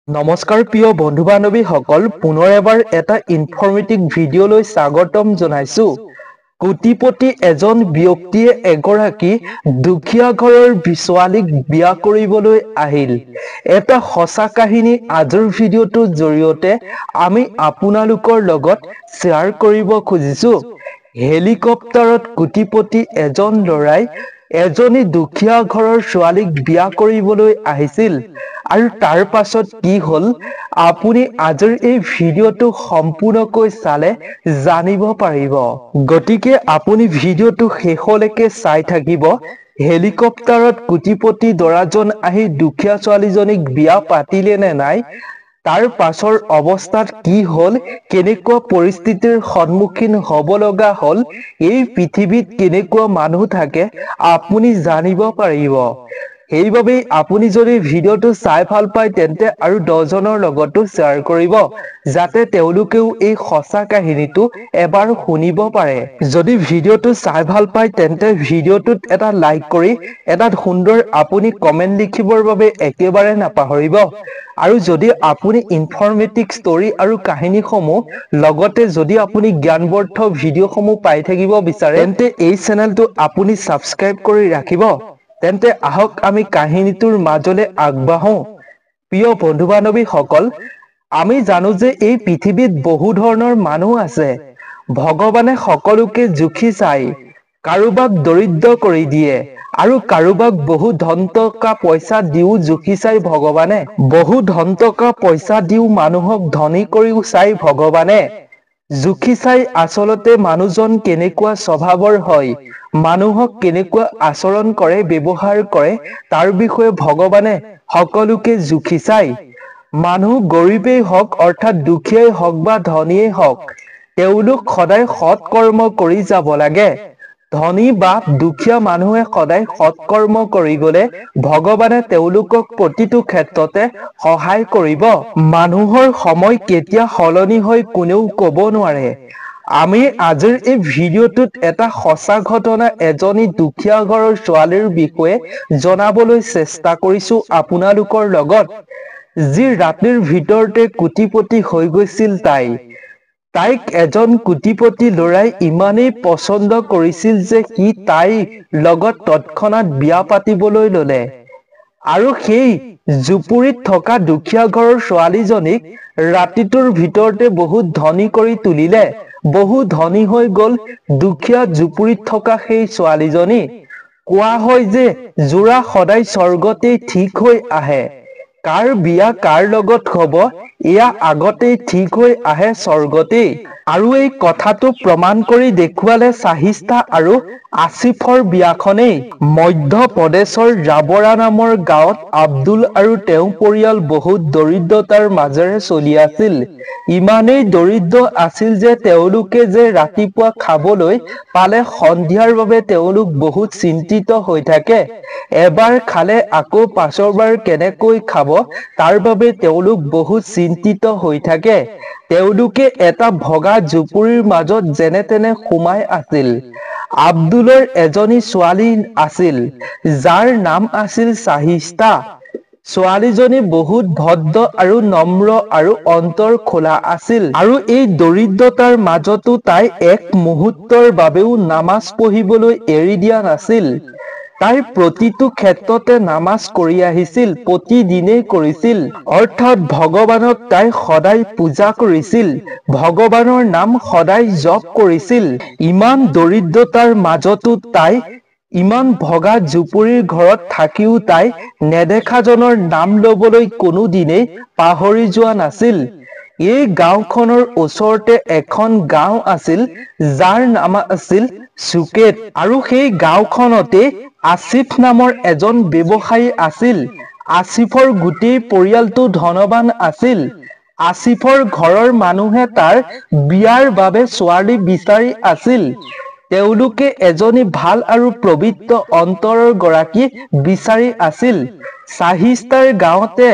নমস্কাৰ প্ৰিয় বন্ধু বান্ধৱীসকল, পুনৰ এবাৰ এটা ইনফৰ্মেটিভ ভিডিঅ'লৈ স্বাগতম জনাইছো। কোটিপতি এজন ব্যক্তিয়ে এগৰাকী দুখীয়া ঘৰৰ ছোৱালীক বিয়া কৰিবলৈ আহিল। এটা সঁচা কাহিনী আজিৰ ভিডিঅ'টোৰ জৰিয়তে আমি আপোনালোকৰ লগত শ্বেয়াৰ কৰিব খুজিছো। হেলিকপ্টাৰত কোটিপতি এজন ল'ৰাই এজনী দুখীয়া ঘৰৰ ছোৱালীক বিয়া কৰিবলৈ আহিছিল আৰু তাৰ পাছত কি হ'ল আপুনি আজিৰ এই ভিডিঅ'টো সম্পূৰ্ণকৈ চালে জানিব পাৰিব। গতিকে আপুনি ভিডিঅ'টো শেষলৈকে চাই থাকিব। হেলিকপ্টাৰত কোটিপতি দৰাজন আহি দুখীয়া ছোৱালীজনীক বিয়া পাতিলে নে নাই, তাৰ পাছৰ অৱস্থাত কি হ'ল, কেনেকুৱা পৰিস্থিতিৰ সন্মুখীন হ'ব লগা হ'ল, এই পৃথিৱীত কেনেকুৱা মানুহ থাকে আপুনি জানিব পাৰিব। সেইবাবে আপুনি যদি ভিডিঅ'টো চাই ভাল পায় তেন্তে আৰু 10 জনৰ লগতো শ্বেয়াৰ কৰিব, যাতে তেওঁলোকেও এই সঁচা কাহিনীটো এবাৰ শুনিব পাৰে। যদি ভিডিঅ'টো চাই ভাল পায় তেন্তে ভিডিঅ'টোত এটা লাইক কৰি এটা সুন্দৰ আপুনি কমেন্ট লিখিবৰ বাবে একেবাৰে নাপাহৰিব। আৰু যদি আপুনি ইনফৰ্মেটিভ ষ্টৰী আৰু কাহিনীসমূহ লগতে যদি আপুনি জ্ঞানবৰ্ধক ভিডিঅ'সমূহ পাই থাকিব বিচাৰে তেন্তে এই চেনেলটো আপুনি ছাবস্ক্ৰাইব কৰি ৰাখিব। তেন্তে আহক আমি কাহিনীটোৰ মাজলৈ আগবাঢ়ো। প্ৰিয় বন্ধু বান্ধৱীসকল, আমি জানো যে এই পৃথিৱীত বহু ধৰণৰ মানুহ আছে। ভগৱানে সকলোকে জুখি চাই, কাৰোবাক দৰিদ্ৰ কৰি দিয়ে আৰু কাৰোবাক বহু ধন টকা পইচা দিও জুখি চাই ভগৱানে। বহু ধন টকা পইচা দিও মানুহক ধনী কৰিও চাই ভগৱানে। জুখি চাই আচলতে মানুহজন কেনেকুৱা স্বভাৱৰ হয়, মানুহক কেনেকুৱা আচৰণ কৰে, ব্যৱহাৰ কৰে, তাৰ বিষয়ে ভগৱানে সকলোকে জুখি চাই। মানুহ গৰীবেই হওক অৰ্থাৎ দুখীয়াই হওক বা ধনীয়েই হওক, তেওঁলোক সদায় সৎ কৰ্ম কৰি যাব লাগে। ধনী বা দুখীয়া মানুহে সদায় সৎ কৰ্ম কৰি গলে ভগৱানে তেওঁলোকক প্ৰতিটো ক্ষেত্ৰতে সহায় কৰিব। মানুহৰ সময় কেতিয়া সলনি হয় কোনেও কব নোৱাৰে। আমি আজিৰ এই ভিডিঅ'টোত এটা সঁচা ঘটনা এজনী দুখীয়া ঘৰৰ ছোৱালীৰ বিষয়ে জনাবলৈ চেষ্টা কৰিছো আপোনালোকৰ লগত, যি ৰাতিৰ ভিতৰতে কোটিপতি হৈ গৈছিল তাইক এজন কোটিপতি ল'ৰাই ইমানেই পছন্দ কৰিছিল যে সি তাইৰ লগত তৎক্ষণাত বিয়া পাতিবলৈ ল'লে। আৰু সেই জুপুৰিত থকা দুখীয়া ঘৰৰ ছোৱালীজনীক ৰাতিটোৰ ভিতৰতে বহুত ধনী কৰি তুলিলে। বহু ধনী হৈ গল দুখীয়া জুপুৰিত থকা সেই ছোৱালীজনী। কোৱা হয় যে যোৰা সদায় স্বৰ্গতেই ঠিক হৈ আহে। কাৰ বিয়া কাৰ লগত হব এয়া আগতেই ঠিক হৈ আহে স্বৰ্গতেই। আৰু এই কথাটো প্ৰমাণ কৰি দেখুৱালে চাহিষ্ঠা আৰু আসিফৰ বিয়াখনেই। মধ্য প্ৰদেশৰ জাবৰা নামৰ গাঁৱত আব্দুল আৰু তেওঁৰ পৰিয়াল বহুত দৰিদ্ৰতাৰ মাজেৰে চলি আছিল। ইমানেই দৰিদ্ৰ আছিল যে তেওঁলোকে যে ৰাতিপুৱা খাবলৈ পালে সন্ধিয়াৰ বাবে তেওঁলোক বহুত চিন্তিত হৈ থাকে। এবাৰ খালে আকৌ পাছৰবাৰ কেনেকৈ খাব তাৰ বাবে তেওঁলোক বহুত চিন্তিত হৈ থাকে। তেওঁলোকে এটা ভগা জুপুৰিৰ মাজত যেনে তেনে সোমাই আছিল। আব্দুলৰ এজনী ছোৱালী আছিল, যাৰ নাম আছিল চাহিষ্ঠা। ছোৱালীজনী বহুত ভদ্ৰ আৰু নম্ৰ আৰু অন্তৰ খোলা আছিল। আৰু এই দৰিদ্ৰতাৰ মাজতো তাই এক মুহূৰ্তৰ বাবেও নামাজ পঢ়িবলৈ এৰি দিয়া নাছিল। তাই প্ৰতিটো ক্ষেত্ৰতে নামাজ কৰি আহিছিল, প্ৰতিদিনেই কৰিছিল। অৰ্থাৎ ভগৱানক তাই সদায় পূজা কৰিছিল, ভগৱানৰ নাম সদায় জপ কৰিছিল। ইমান দৰিদ্ৰতাৰ মাজতো তাই, ইমান ভগা জুপুৰিৰ ঘৰত থাকিও তাই নেদেখাজনৰ নাম লবলৈ কোনোদিনেই পাহৰি যোৱা নাছিল। এই গাঁওখনৰ ওচৰতে এখন গাঁও আছিল, যাৰ নাম আছিল চুকেট। আৰু সেই গাঁওখনতে আসিফ নামৰ এজন ব্যৱসায়ী আছিল। আসিফৰ গোটেই পৰিয়ালটো ধনৱান আছিল। আসিফৰ ঘৰৰ মানুহে তাৰ বিয়াৰ বাবে ছোৱালী বিচাৰি আছিল। তেওঁলোকে এজনী ভাল আৰু পবিত্ৰ অন্তৰৰ গৰাকী বিচাৰি আছিল। চাহিষ্ঠাৰ গাঁৱতে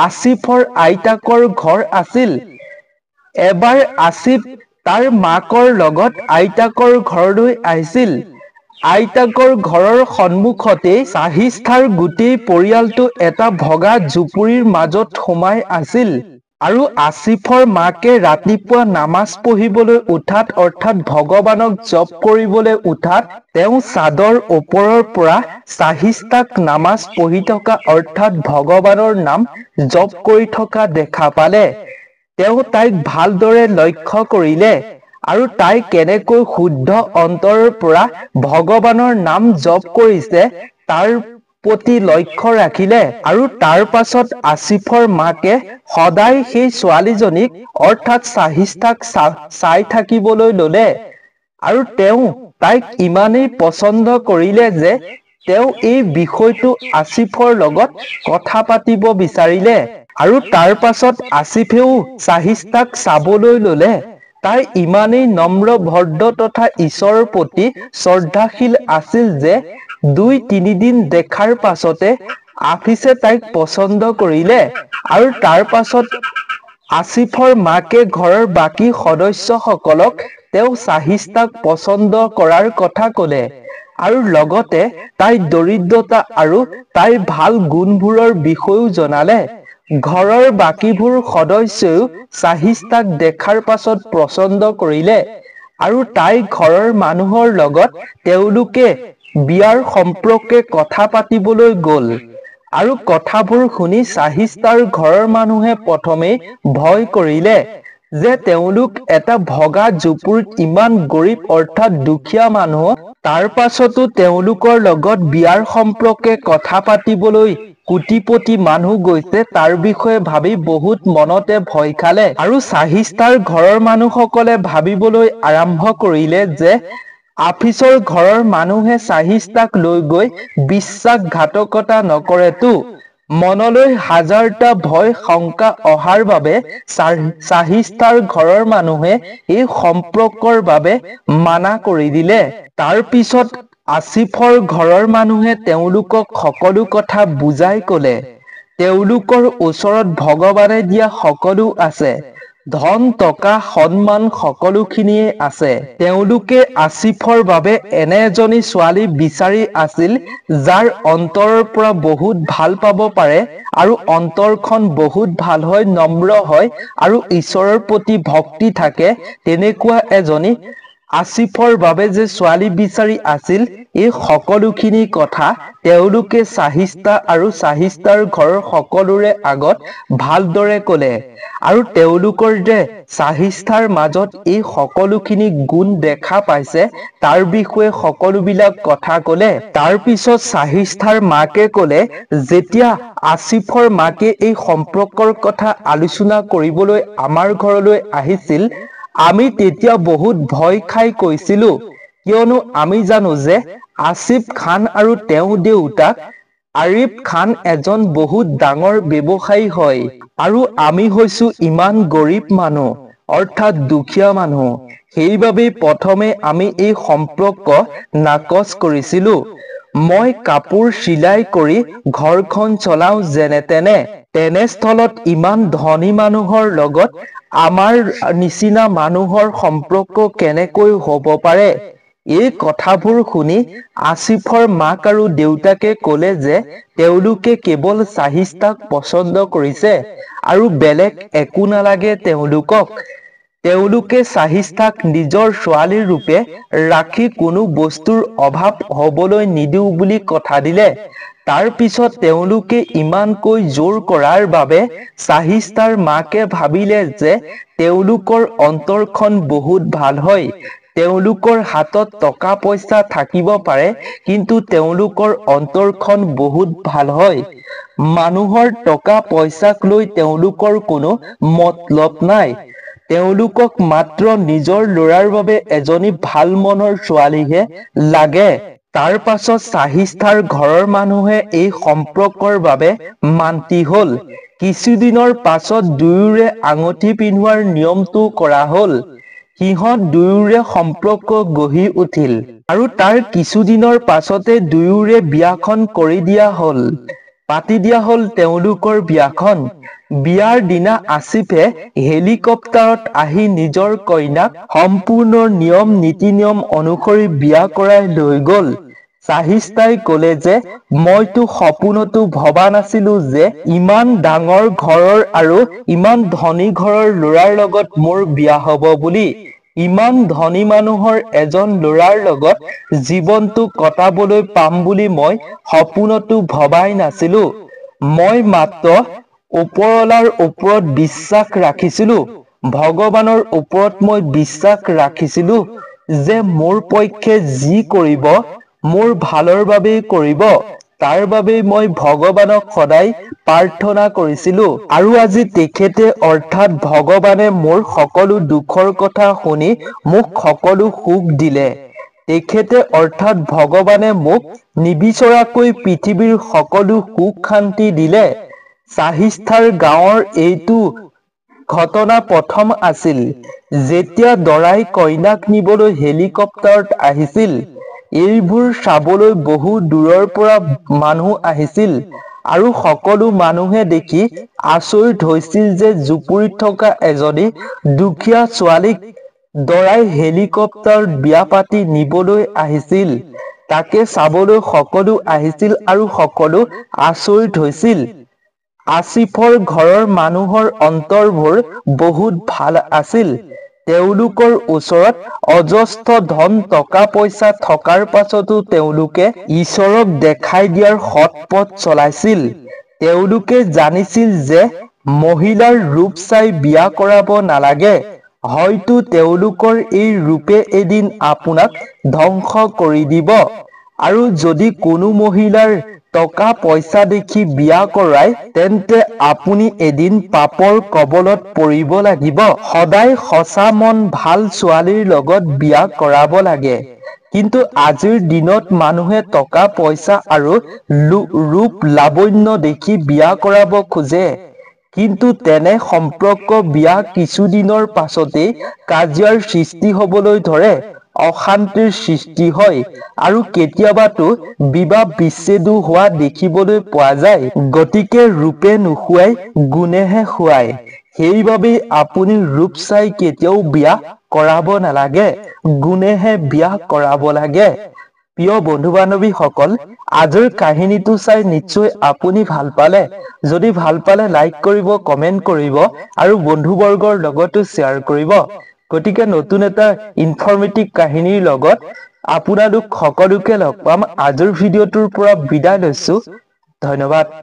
আসিফৰ আইতাকৰ ঘৰ আছিল। এবাৰ আসিফ তাৰ মাকৰ লগত আইতাকৰ ঘৰলৈ আহিছিল। আইতাকৰ ঘৰৰ সন্মুখতে চাহিষ্ঠাৰ গোটেই পৰিয়ালটো এটা ভগা জুপুৰিৰ মাজত সোমাই আছিল। আৰু আসিফৰ মাকে ৰাতিপুৱা নামাজ পঢ়িবলৈ উঠাত অৰ্থাৎ ভগৱানক জপ কৰিবলৈ উঠাত তেওঁ চাদৰ ওপৰৰ পৰা চাহিষ্ঠাক নামাজ পঢ়ি থকা অৰ্থাৎ ভগৱানৰ নাম জপ কৰি থকা দেখা পালে। তেওঁ তাইক ভালদৰে লক্ষ্য কৰিলে আৰু তাই কেনেকৈ শুদ্ধ অন্তৰৰ পৰা ভগৱানৰ নাম জপ কৰিছে তাৰ প্ৰতি লক্ষ্য ৰাখিলে আৰু তাৰ পাছত আসিফৰ মাকে সদায় সেই ছোৱালীজনীক অৰ্থাৎ চাহিষ্ঠাক চাই থাকিবলৈ ললে আৰু তেওঁ তাইক ইমানেই পছন্দ কৰিলে যে তেওঁ এই বিষয়টো আসিফৰ লগত কথা পাতিব বিচাৰিলে আৰু তাৰ পাছত আসিফেও চাহিষ্ঠাক চাবলৈ ললে। তাই ইমানেই নম্ৰ ভদ্ৰ তথা ঈশ্বৰৰ প্ৰতি শ্ৰদ্ধাশীল আছিল যে ২-৩ দিন দেখাৰ পাছতে আফিছে তাইক পছন্দ কৰিলে আৰু তাৰ পাছত আসিফৰ মাকে ঘৰৰ বাকী সদস্যসকলক তেওঁ চাহিষ্ঠাক পছন্দ কৰাৰ কথা ক'লে আৰু লগতে তাইৰ দৰিদ্ৰতা আৰু তাইৰ ভাল গুণবোৰৰ বিষয়েও জনালে। ঘৰৰ বাকীবোৰ সদস্যও চাহিষ্ঠাক দেখাৰ পাছত পছন্দ কৰিলে আৰু তাই ঘৰৰ মানুহৰ লগত তেওঁলোকে বিয়াৰ সম্পৰ্কে কথা পাতিবলৈ গ'ল আৰু কথাবোৰ শুনি চাহিষ্ঠাৰ ঘৰৰ মানুহে প্ৰথমেই ভয় কৰিলে যে তেওঁলোক এটা ভগা জুপুৰিত ইমান গৰীব অৰ্থাৎ দুখীয়া মানুহ তাৰ পাছতো তেওঁলোকৰ লগত বিয়াৰ সম্পৰ্কে কথা পাতিবলৈ কোটিপতি মানুহ গৈছে তাৰ বিষয়ে ভাবি বহুত মনতে ভয় খালে আৰু চাহিষ্ঠাৰ ঘৰৰ মানুহসকলে ভাবিবলৈ আৰম্ভ কৰিলে যে আফিছৰ ঘৰৰ মানুহে চাহিষ্ঠাক লৈ গৈ বিশ্বাসঘাতকতা নকৰেতো। মনলৈ হাজাৰটা ভয় শংকা অহাৰ বাবে চাহিষ্ঠাৰ ঘৰৰ মানুহে এই সম্পৰ্কৰ বাবে মানা কৰি দিলে। তাৰ পিছত আসিফৰ ঘৰৰ মানুহে তেওঁলোকক সকলো কথা বুজাই ক'লে তেওঁলোকৰ ওচৰত ভগৱানে দিয়া সকলো আছে, ধন টকা সন্মান সকলোখিনিয়ে আছে। তেওঁলোকে আসিফৰ বাবে এনে এজনী ছোৱালী বিচাৰি আছিল যাৰ অন্তৰৰ পৰা বহুত ভাল পাব পাৰে আৰু অন্তৰখন বহুত ভাল হয়, নম্ৰ হয় আৰু ঈশ্বৰৰ প্ৰতি ভক্তি থাকে। তেনেকুৱা এজনী আসিফৰ বাবে যে ছোৱালী বিচাৰি আছিল এই সকলোখিনি কথা তেওঁলোকে চাহিষ্ঠা আৰু চাহিষ্ঠাৰ ঘৰৰ সকলোৰে আগত ভালদৰে ক'লে আৰু তেওঁলোকৰ যে চাহিষ্ঠাৰ মাজত এই সকলোখিনি গুণ দেখা পাইছে তাৰ বিষয়ে সকলোবিলাক কথা ক'লে। তাৰ পিছত চাহিষ্ঠাৰ মাকে ক'লে যেতিয়া আসিফৰ মাকে এই সম্পৰ্কৰ কথা আলোচনা কৰিবলৈ আমাৰ ঘৰলৈ আহিছিল আমি তেতিয়া বহুত ভয় খাই কৈছিলো কিয়নো আমি জানো যে আসিফ খান আৰু তেওঁৰ দেউতাক আৰিফ খান এজন বহুত ডাঙৰ ব্যৱসায়ী হয় আৰু আমি হৈছো ইমান গৰীব মানুহ অৰ্থাৎ দুখীয়া মানুহ। সেইবাবেই প্ৰথমে আমি এই সম্পৰ্ক নাকচ কৰিছিলো। মই কাপোৰ চিলাই কৰি ঘৰখন চলাও যেনে তেনে, তেনেস্থলত ইমান ধনী মানুহৰ লগত আমাৰ নিচিনা মানুহৰ সম্পৰ্ক কেনেকৈ হ'ব পাৰে? এই কথাবোৰ শুনি আসিফৰ মাক আৰু দেউতাকে ক'লে যে তেওঁলোকে কেৱল চাহিষ্ঠাক পছন্দ কৰিছে আৰু বেলেগ একো নালাগে তেওঁলোকক। তেওঁলোকে চাহিষ্ঠাক নিজৰ ছোৱালীৰ ৰূপে ৰাখি কোনো বস্তুৰ অভাৱ হ'বলৈ নিদিওঁ বুলি কথা দিলে। তাৰ পিছত তেওঁলোকে ইমানকৈ জোৰ কৰাৰ বাবে চাহিষ্ঠাৰ মাকে ভাবিলে যে তেওঁলোকৰ অন্তৰখন বহুত ভাল হয়, তেওঁলোকৰ হাতত টকা পইচা থাকিব পাৰে কিন্তু তেওঁলোকৰ অন্তৰখন বহুত ভাল হয়। মানুহৰ টকা পইচাক লৈ তেওঁলোকৰ কোনো মতলব নাই, তেওঁলোকক মাত্ৰ নিজৰ ল'ৰাৰ বাবে এজনী ভাল মনৰ ছোৱালীহে লাগে। তাৰ পাছত চাহিষ্ঠাৰ ঘৰৰ মানুহে এই সম্পৰ্কৰ বাবে মান্তি হ'ল। কিছুদিনৰ পাছত দুয়োৰে আঙুঠি পিন্ধোৱাৰ নিয়মটো কৰা হ'ল। সিহঁত দুয়োৰে সম্পৰ্ক গঢ়ি উঠিল আৰু তাৰ কিছুদিনৰ পাছতে দুয়োৰে বিয়াখন কৰি দিয়া হ'ল। পাতি দিয়া হল তেওঁলোকৰ বিয়াখন। বিয়াৰ দিনা আসিফে হেলিকপ্টাৰত আহি নিজৰ কইনাক সম্পূৰ্ণ নিয়ম নীতি নিয়ম অনুসৰি বিয়া কৰাই লৈ গল। চাহিষ্ঠাই কলে যে মইতো সপোনতো ভবা নাছিলো যে ইমান ডাঙৰ ঘৰৰ আৰু ইমান ধনী ঘৰৰ ল'ৰাৰ লগত মোৰ বিয়া হব বুলি। ইমান ধনী মানুহৰ এজন ল'ৰাৰ লগত জীৱনটো কটাবলৈ পাম বুলি মই সপোনতো ভবাই নাছিলো। মই মাত্ৰ ওপৰৱালাৰ ওপৰত বিশ্বাস ৰাখিছিলো, ভগৱানৰ ওপৰত মই বিশ্বাস ৰাখিছিলো যে মোৰ পক্ষে যি কৰিব মোৰ ভালৰ বাবেই কৰিব। তাৰ বাবেই মই ভগৱানক সদায় প্ৰাৰ্থনা কৰিছিলো। আৰু আজি তেখেতে অৰ্থাৎ ভগৱানে মোৰ সকলো দুখৰ কথা শুনি মোক সকলো সুখ দিলে। তেখেতে অৰ্থাৎ ভগৱানে মোক নিবিচৰাকৈ পৃথিৱীৰ সকলো সুখ শান্তি দিলে। চাহিষ্ঠাৰ গাঁৱৰ এইটো ঘটনা প্ৰথম আছিল, যেতিয়া দৰাই কইনাক নিবলৈ হেলিকপ্টাৰত আহিছিল। এইবোৰ চাবলৈ বহু দূৰৰ পৰা মানুহ আহিছিল আৰু সকলো মানুহে দেখি আচৰিত হৈছিল যে জুপুৰীত থকা এজনী দুখীয়া ছোৱালীক দৰাই হেলিকপ্টাৰত বিয়া পাতি নিবলৈ আহিছিল। তাকে চাবলৈ সকলো আহিছিল আৰু সকলো আচৰিত হৈছিল। আসিফৰ ঘৰৰ মানুহৰ অন্তৰবোৰ বহুত ভাল আছিল। তেওঁলোকৰ ওচৰত অজস্ৰ ধন টকা পইচা থকাৰ পাছতো তেওঁলোকে ঈশ্বৰক দেখাই দিয়াৰ সৎ পথ চলাইছিল। তেওঁলোকে জানিছিল যে মহিলাৰ ৰূপ চাই বিয়া কৰাব নালাগে। হয়তো তেওঁলোকৰ এই ৰূপে এদিন আপোনাক ধ্বংস কৰি দিব। আৰু যদি কোনো মহিলাৰ টকা পইচা দেখি বিয়া কৰায় তেন্তে আপুনি এদিন পাপৰ কবলত পৰিব লাগিব। সদায় সঁচা মন ভাল ছোৱালীৰ লগত বিয়া কৰাব লাগে। কিন্তু আজিৰ দিনত মানুহে টকা পইচা আৰু ৰূপ লাবণ্য দেখি বিয়া কৰাব খোজে। কিন্তু তেনে সম্পৰ্ক বিয়া কিছুদিনৰ পাছতেই কাজিয়াৰ সৃষ্টি হবলৈ ধৰে, অশান্তিৰ সৃষ্টি হয় আৰু কেতিয়াবাতো বিবাহ বিচ্ছেদো হোৱা দেখিবলৈ পোৱা যায়। গতিকে ৰূপে নোখুৱাই গুণেহে খুৱায়। সেইবাবেই আপুনি ৰূপ চাই কেতিয়াও বিয়া কৰাব নালাগে, গুণেহে বিয়া কৰাব লাগে। প্ৰিয় বন্ধু বান্ধৱীসকল, আজিৰ কাহিনীটো চাই নিশ্চয় আপুনি ভাল পালে। যদি ভাল পালে লাইক কৰিব, কমেণ্ট কৰিব আৰু বন্ধুবৰ্গৰ লগতো শ্বেয়াৰ কৰিব। গতিকে নতুন এটা ইনফৰ্মেটিভ কাহিনীৰ লগত আপোনালোক সকলোকে লগ পাম। আজিৰ ভিডিঅ'টোৰ পৰা বিদায় লৈছো। ধন্যবাদ।